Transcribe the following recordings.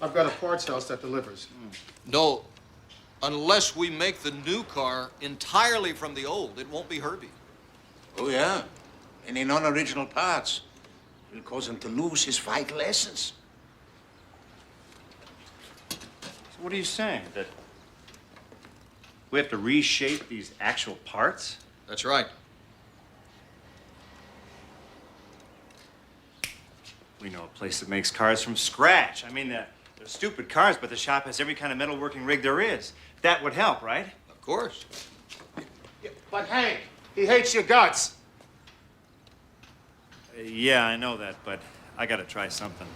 I've got a parts house that delivers. No, unless we make the new car entirely from the old, it won't be Herbie. Oh, yeah. Any non-original parts will cause him to lose his vital essence. So what are you saying? That we have to reshape these actual parts? That's right. We know a place that makes cars from scratch. I mean, they're stupid cars, but the shop has every kind of metalworking rig there is. That would help, right? Of course. Yeah, but Hank, he hates your guts. Yeah, I know that, but I gotta try something.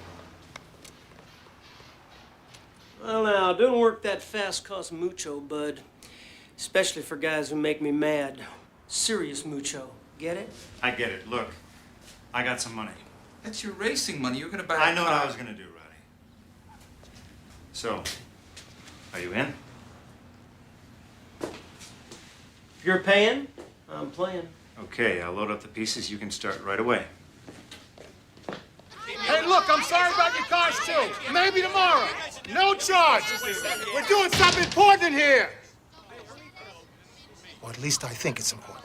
Well, now, doing work that fast costs mucho, bud. Especially for guys who make me mad. Serious mucho. Get it? I get it. Look, I got some money. That's your racing money. You're gonna buy I know what I was gonna do, Roddy. So, are you in? If you're paying, I'm playing. Okay, I'll load up the pieces. You can start right away. Hey, look, I'm sorry about your cars, too. Maybe tomorrow. No charge. We're doing something important here. Or at least I think it's important.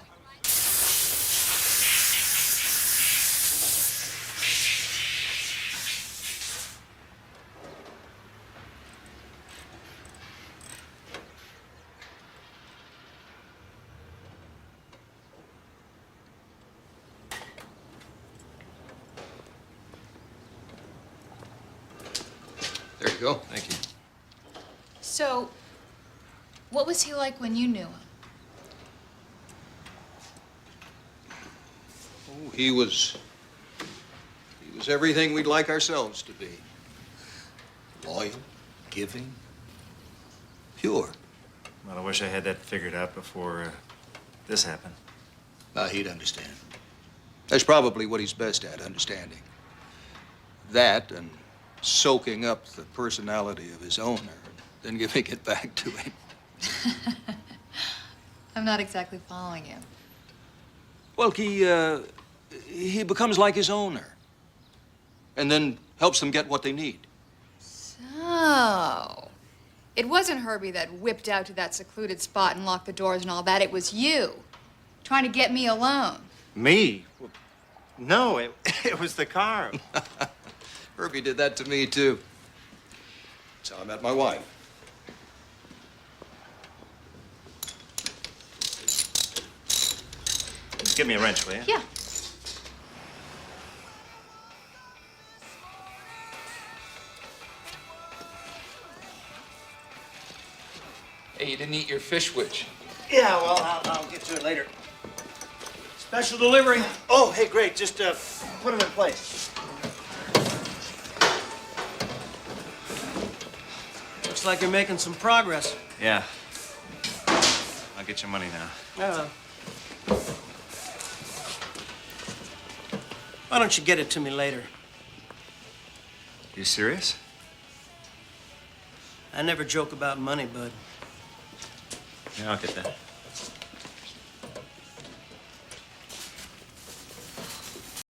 There you go. Thank you. So, what was he like when you knew him? Oh, he was everything we'd like ourselves to be. Loyal, giving, pure. Well, I wish I had that figured out before this happened. He'd understand. That's probably what he's best at, understanding. That and soaking up the personality of his owner, then giving it back to him. I'm not exactly following you. Well, he becomes like his owner, and then helps them get what they need. So, it wasn't Herbie that whipped out to that secluded spot and locked the doors and all that. It was you, trying to get me alone. Me? No, it was the car. Herbie did that to me, too. That's how I met my wife. Give me a wrench, will you? Yeah. Hey, you didn't eat your fish witch. Yeah, well, I'll get to it later. Special delivery. Oh, hey, great. Just put them in place. Looks like you're making some progress. Yeah. I'll get your money now. Why don't you get it to me later? You serious? I never joke about money, bud. Yeah, I'll get that.